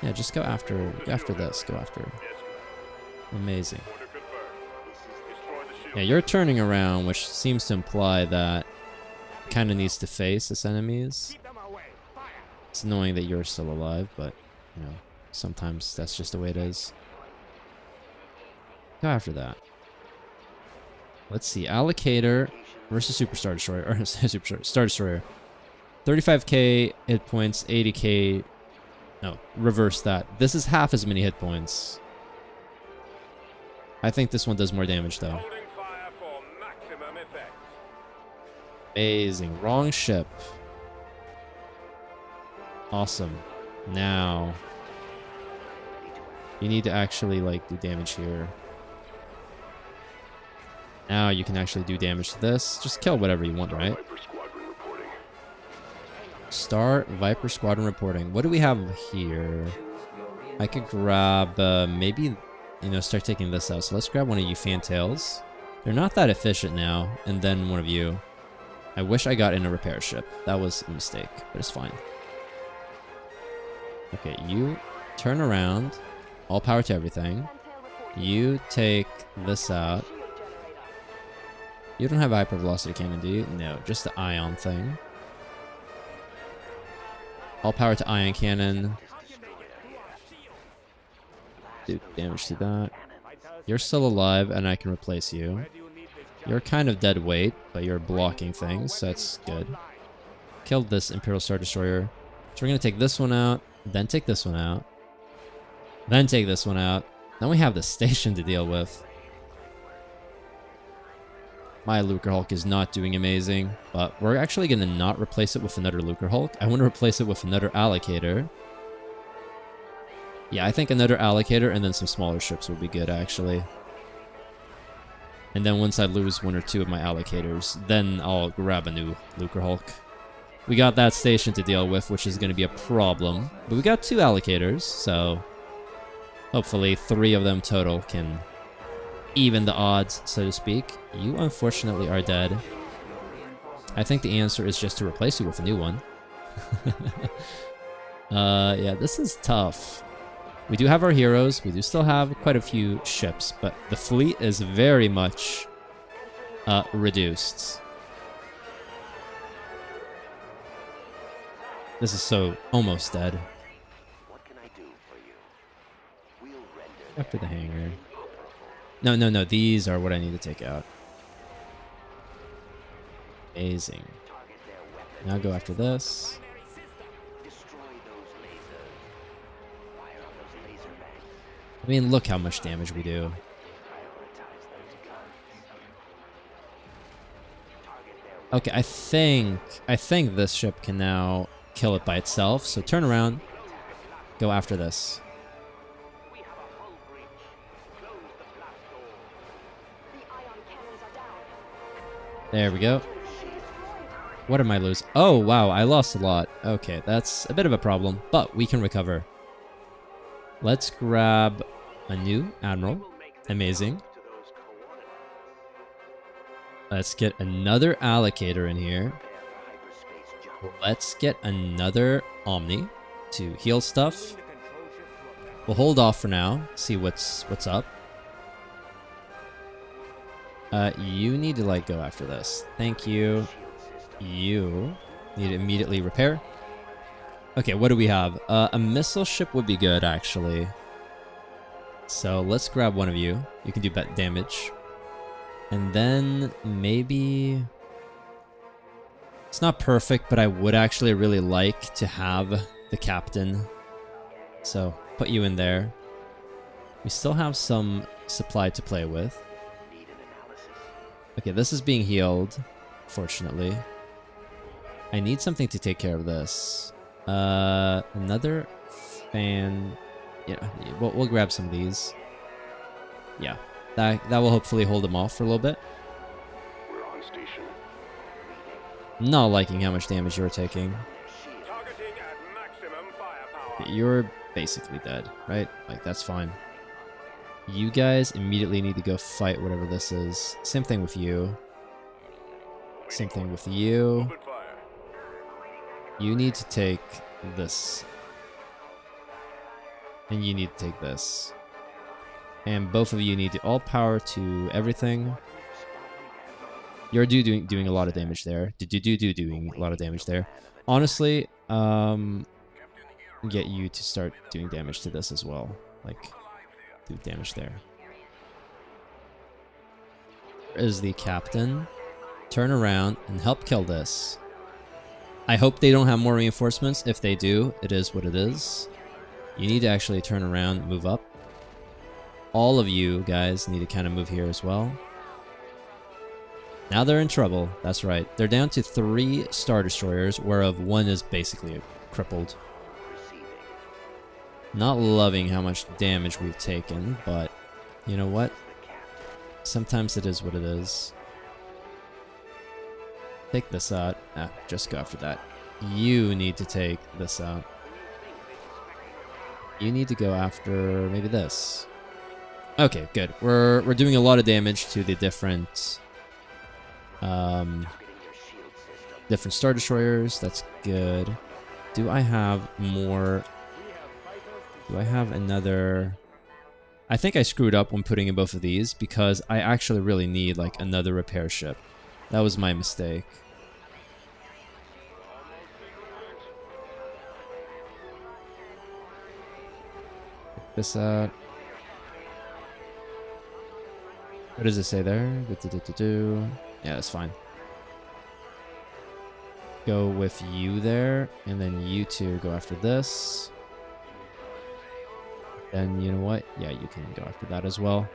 A: Yeah, just go after this. Go after. Amazing. Yeah, you're turning around, which seems to imply that kind of needs to face this enemies. It's annoying that you're still alive, but you know, sometimes that's just the way it is. Go after that. Let's see, allocator versus Super Star Destroyer, or Star Destroyer. 35k hit points, 80k. No, reverse that. This is half as many hit points. I think this one does more damage though. Amazing. Wrong ship. Awesome. Now, you need to actually like do damage here. Now you can actually do damage to this. Just kill whatever you want, right? Start Viper Squadron reporting. What do we have here? I could grab, maybe, you know, start taking this out. So let's grab one of you fantails. They're not that efficient now. And then one of you. I wish I got in a repair ship. That was a mistake, but it's fine. Okay, you turn around. All power to everything. You take this out. You don't have a hypervelocity cannon, do you? No, just the ion thing. All power to ion cannon. Do damage to that. You're still alive, and I can replace you. You're kind of dead weight, but you're blocking things, so that's good. Killed this Imperial Star Destroyer. So we're going to take this one out, then take this one out, then take this one out. Then we have the station to deal with. My Lucre Hulk is not doing amazing, but we're actually going to not replace it with another Lucre Hulk. I want to replace it with another allocator. Yeah, I think another allocator and then some smaller ships would be good, actually. And then once I lose one or two of my allocators, then I'll grab a new Lucre Hulk. We got that station to deal with, which is going to be a problem. But we got 2 allocators, so hopefully 3 of them total can even the odds, so to speak. You unfortunately are dead. I think the answer is just to replace you with a new one. Yeah, this is tough. We do have our heroes. We do still have quite a few ships, but the fleet is very much reduced. This is so almost dead. After the hangar. No. These are what I need to take out. Amazing. Now go after this. I mean, look how much damage we do. Okay, I think this ship can now kill it by itself. So turn around. Go after this. There we go. What am I losing? Oh, wow, I lost a lot. Okay, that's a bit of a problem, but we can recover. Let's grab a new Admiral. Amazing. Let's get another allocator in here. Let's get another Omni to heal stuff. We'll hold off for now, see what's up. You need to, like, go after this. Thank you. You need to immediately repair. Okay, what do we have? A missile ship would be good, actually. So let's grab one of you. You can do damage. And then maybe... It's not perfect, but I would actually really like to have the captain. So put you in there. We still have some supply to play with. Okay, this is being healed, fortunately. I need something to take care of this. Another fan. Yeah, we'll grab some of these. Yeah, that will hopefully hold them off for a little bit.
B: We're on station.
A: Not liking how much damage you're taking.
B: Targeting at maximum firepower.
A: You're basically dead, right? Like, that's fine. You guys immediately need to go fight whatever this is. Same thing with you. Same thing with you.
B: Open fire.
A: You need to take this. And you need to take this. And both of you need to all power to everything. You're doing a lot of damage there. Doing a lot of damage there. Honestly, get you to start doing damage to this as well. Like, do damage there. Where is the captain? Turn around and help kill this. I hope they don't have more reinforcements. If they do, it is what it is. You need to actually turn around, move up. All of you guys need to kind of move here as well. Now they're in trouble. That's right. They're down to 3 Star Destroyers, whereof one is basically crippled. Not loving how much damage we've taken, but you know what? Sometimes it is what it is. Take this out. Just go after that. You need to take this out. You need to go after maybe this. Okay, good. We're doing a lot of damage to the different different Star Destroyers. That's good. Do I have more? Do I have another? I think I screwed up when putting in both of these because I actually really need like another repair ship. That was my mistake. Check this out. What does it say there? Yeah, that's fine. Go with you there, and then you two go after this. And you know what? Yeah, you can go after that as well.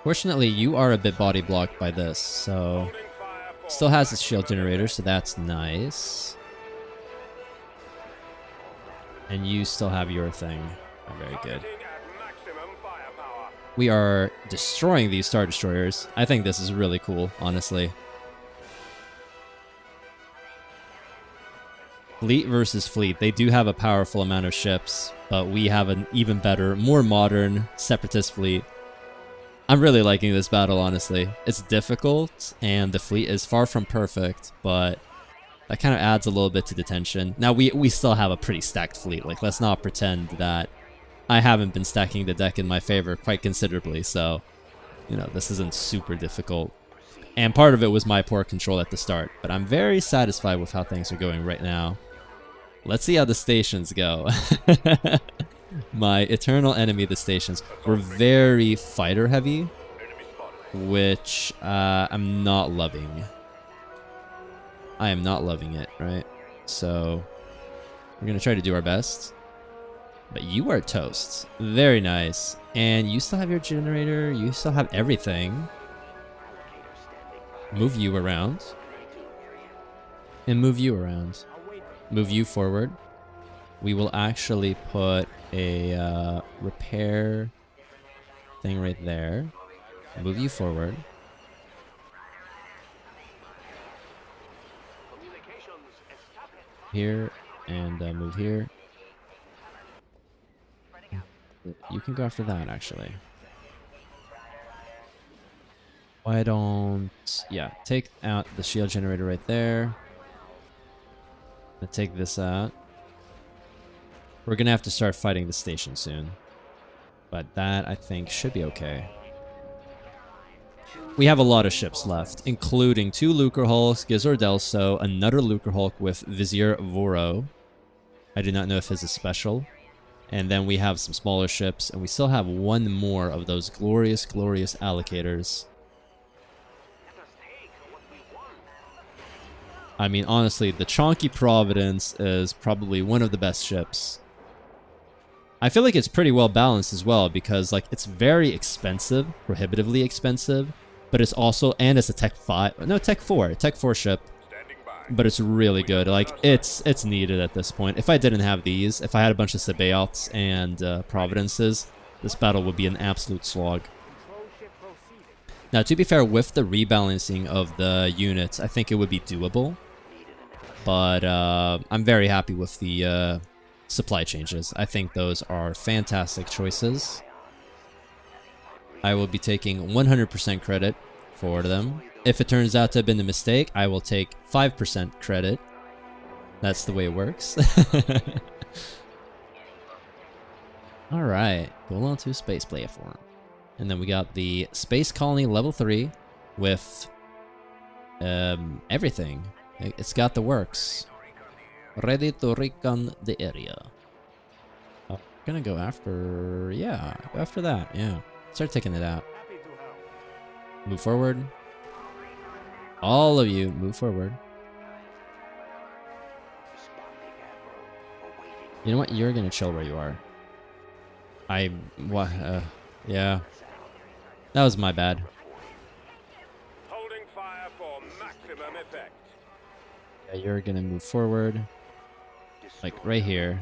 A: Fortunately, you are a bit body blocked by this, so... Still has its shield generator, so that's nice. And you still have your thing. Oh, very good. We are destroying these Star Destroyers. I think this is really cool, honestly. Fleet versus fleet. They do have a powerful amount of ships, but we have an even better, more modern Separatist fleet. I'm really liking this battle, honestly. It's difficult, and the fleet is far from perfect, but that kind of adds a little bit to the tension. Now, we still have a pretty stacked fleet. Like, let's not pretend that I haven't been stacking the deck in my favor quite considerably, so, you know, this isn't super difficult. And part of it was my poor control at the start, but I'm very satisfied with how things are going right now. Let's see how the stations go. My eternal enemy, the stations, were very fighter heavy, which I'm not loving. I am not loving it, right? So we're going to try to do our best. But you are toast. Very nice. And you still have your generator. You still have everything. Move you around. And move you around. Move you forward. We will actually put a repair thing right there. Move you forward. Here and move here. You can go after that, actually. Why don't... Yeah, take out the shield generator right there. Take this out. We're gonna have to start fighting the station soon. But that, I think, should be okay. We have a lot of ships left, including 2 Lucre Hulks, Gizor Delso, another Lucre Hulk with Vizier Voro. I do not know if his is special. And then we have some smaller ships, and we still have 1 more of those glorious, glorious allocators. I mean, honestly, the Chonky Providence is probably one of the best ships. I feel like it's pretty well balanced as well, because like it's very expensive, prohibitively expensive, but it's also, and it's a Tech 5, no, Tech 4 ship, but it's really good. Like, it's needed at this point. If I didn't have these, if I had a bunch of Sabaoths and Providences, this battle would be an absolute slog. Now, to be fair, with the rebalancing of the units, I think it would be doable. But I'm very happy with the supply changes. I think those are fantastic choices. I will be taking 100% credit for them. If it turns out to have been a mistake, I will take 5% credit. That's the way it works. Alright, go on to space platform. And then we got the Space Colony level 3 with everything. It's got the works. Ready to recon the area. I'm gonna go after... Yeah, go after that, yeah. Start taking it out. Move forward. All of you, move forward. You know what? You're gonna chill where you are. Yeah. That was my bad.
B: Holding fire for maximum effect.
A: Yeah, you're gonna move forward. Like right here.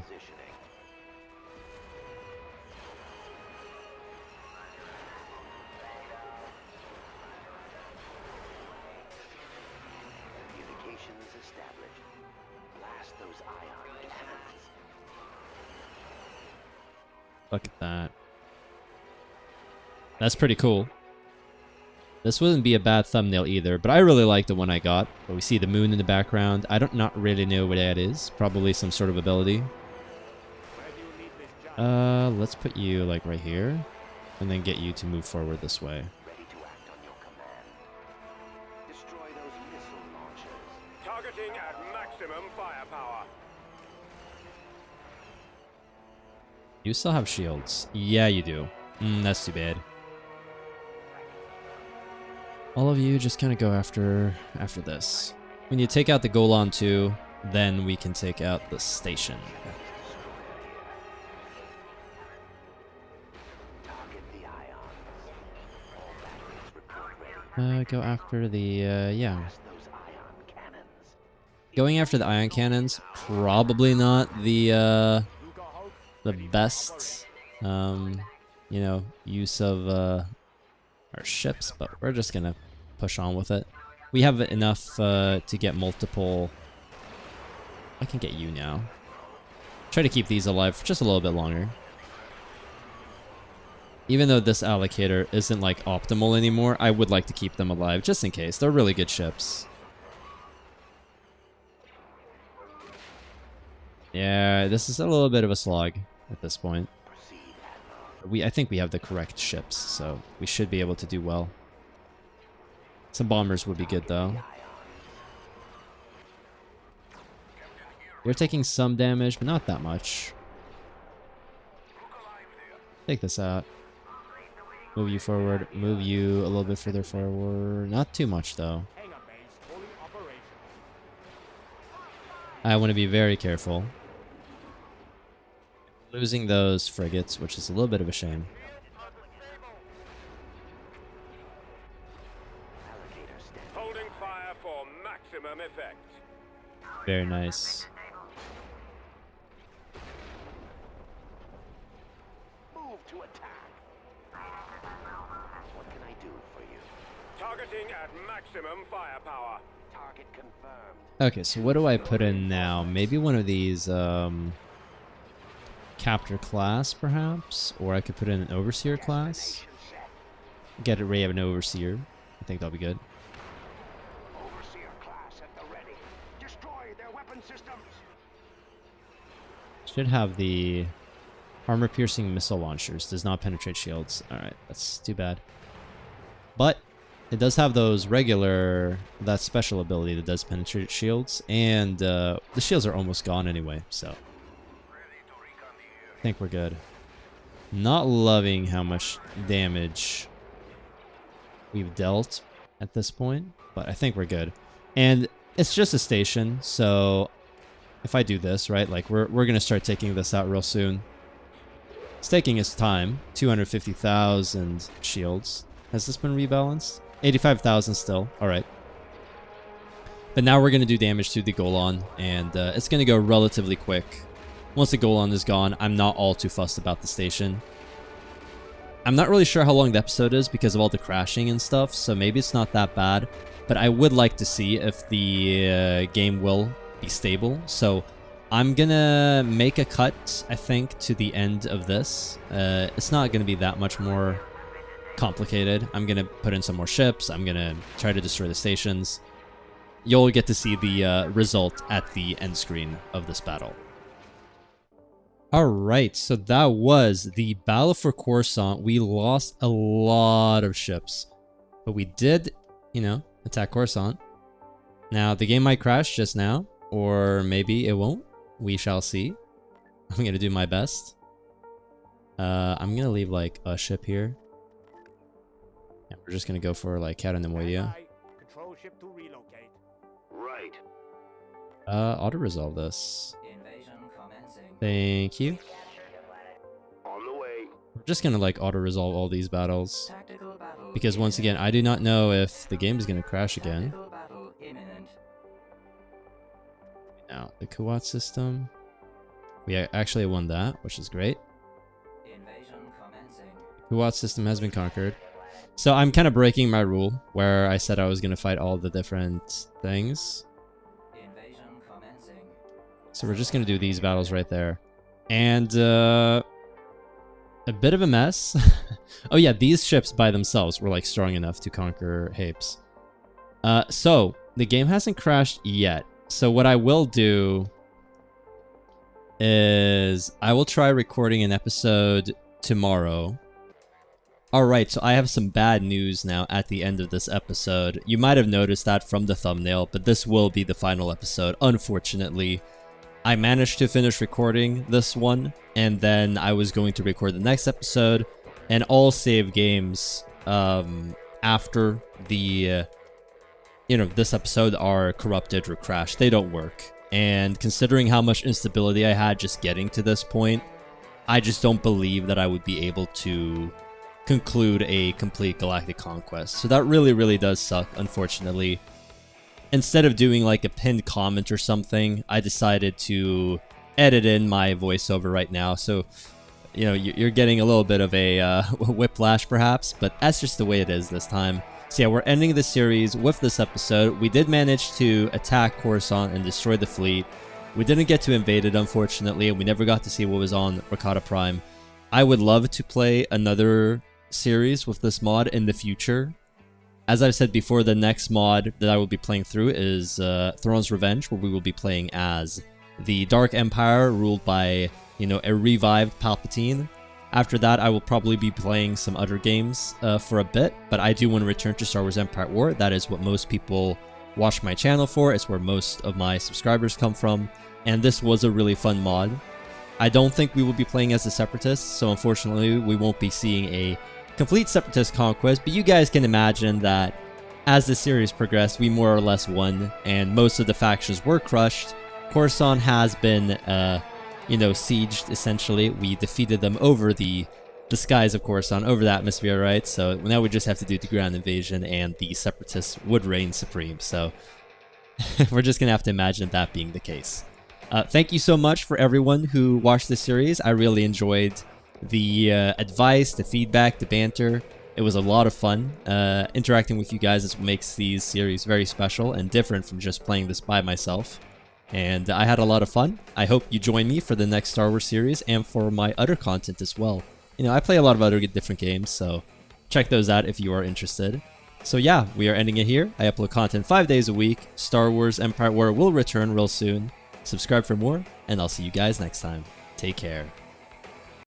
A: Look at that. That's pretty cool. This wouldn't be a bad thumbnail either, but I really like the one I got. But we see the moon in the background. I don't not really know what that is. Probably some sort of ability. Let's put you like right here, and then get you to move forward this way.
C: Ready to act on your command. Destroy those missile launchers.
B: Targeting at maximum firepower.
A: You still have shields. Yeah, you do. That's too bad. All of you just kind of go after this. When you take out the Golan too, then we can take out the station.
C: Target the ions. All batteries report ready.
A: Go after the, yeah.
C: Blast those ion cannons.
A: Going after the ion cannons, probably not the best, you know, use of, our ships, but we're just gonna push on with it. We have enough, to get multiple... I can get you now. Try to keep these alive for just a little bit longer. Even though this allocator isn't, like, optimal anymore, I would like to keep them alive, just in case. They're really good ships. Yeah, this is a little bit of a slog at this point. I think we have the correct ships, so we should be able to do well. Some bombers would be good, though. You're taking some damage, but not that much. Take this out. Move you forward. Move you a little bit further forward. Not too much, though. I want to be very careful. Losing those frigates, which is a little bit of a shame.
B: Holding fire for maximum effect.
A: Very nice.
C: Move to attack. What can I do for you?
B: Targeting at maximum firepower.
C: Target confirmed.
A: Okay, so what do I put in now? Maybe one of these, Captor class, perhaps? Or I could put in an Overseer class. Get a ray of an Overseer. I think that'll be good.
C: Overseer class at the ready. Destroy their weapon systems.
A: Should have the armor-piercing missile launchers. Does not penetrate shields. Alright, that's too bad. But it does have those regular... that special ability that does penetrate shields. And the shields are almost gone anyway, so... I think we're good. Not loving how much damage we've dealt at this point, but I think we're good. And it's just a station, so if I do this, right, like we're gonna start taking this out real soon. It's taking its time. 250,000 shields. Has this been rebalanced? 85,000 still. All right. But now we're gonna do damage to the Golan, and it's gonna go relatively quick. Once the Golan is gone, I'm not all too fussed about the station. I'm not really sure how long the episode is because of all the crashing and stuff, so maybe it's not that bad. But I would like to see if the game will be stable. So I'm gonna make a cut, I think, to the end of this. It's not gonna be that much more complicated. I'm gonna put in some more ships. I'm gonna try to destroy the stations. You'll get to see the result at the end screen of this battle. Alright, so that was the Battle for Coruscant. We lost a lot of ships, but we did, you know, attack Coruscant. Now, the game might crash just now, or maybe it won't. We shall see. I'm going to do my best. I'm going to leave, like, a ship here. Yeah, we're just going to go for, like, Cat and Nemoidia.
B: Control ship to relocate.
C: Right.
A: Auto-resolve this. Thank you.
C: On the way.
A: We're just gonna like auto-resolve all these battles. Because once again, I do not know if the game is gonna crash again. Now, the Kuwait system. We actually won that, which is great. The Kuwait system has been conquered. So I'm kind of breaking my rule, where I said I was gonna fight all the different things. So we're just going to do these battles right there. And a bit of a mess. Oh yeah, these ships by themselves were like strong enough to conquer Hapes. So the game hasn't crashed yet. So what I will do is I will try recording an episode tomorrow. Alright, so I have some bad news now at the end of this episode. You might have noticed that from the thumbnail, but this will be the final episode, unfortunately. I managed to finish recording this one, and then I was going to record the next episode, and all save games after the, this episode are corrupted or crashed. They don't work. And considering how much instability I had just getting to this point, I just don't believe that I would be able to conclude a complete galactic conquest. So that really, really does suck, unfortunately. Instead of doing like a pinned comment or something, I decided to edit in my voiceover right now. So, you're getting a little bit of a whiplash perhaps, but that's just the way it is this time. So yeah, we're ending the series with this episode. We did manage to attack Coruscant and destroy the fleet. We didn't get to invade it, unfortunately, and we never got to see what was on Rakata Prime. I would love to play another series with this mod in the future. As I've said before, the next mod that I will be playing through is Thrawn's Revenge, where we will be playing as the Dark Empire ruled by, a revived Palpatine. After that, I will probably be playing some other games for a bit, but I do want to return to Star Wars Empire at War. That is what most people watch my channel for. It's where most of my subscribers come from, and this was a really fun mod. I don't think we will be playing as the Separatists, so unfortunately we won't be seeing a complete Separatist conquest, but you guys can imagine that as the series progressed, we more or less won, and most of the factions were crushed. Coruscant has been sieged, essentially. We defeated them over the skies of Coruscant, over the atmosphere, right? So now we just have to do the ground invasion, and the Separatists would reign supreme. So we're just gonna have to imagine that being the case. Thank you so much for everyone who watched this series. I really enjoyed the advice, the feedback, the banter. It was a lot of fun. Interacting with you guys is what makes these series very special and different from just playing this by myself. And I had a lot of fun. I hope you join me for the next Star Wars series and for my other content as well. I play a lot of other different games, so check those out if you are interested. So yeah, we are ending it here. I upload content 5 days a week. Star Wars Empire at War will return real soon. Subscribe for more, and I'll see you guys next time. Take care.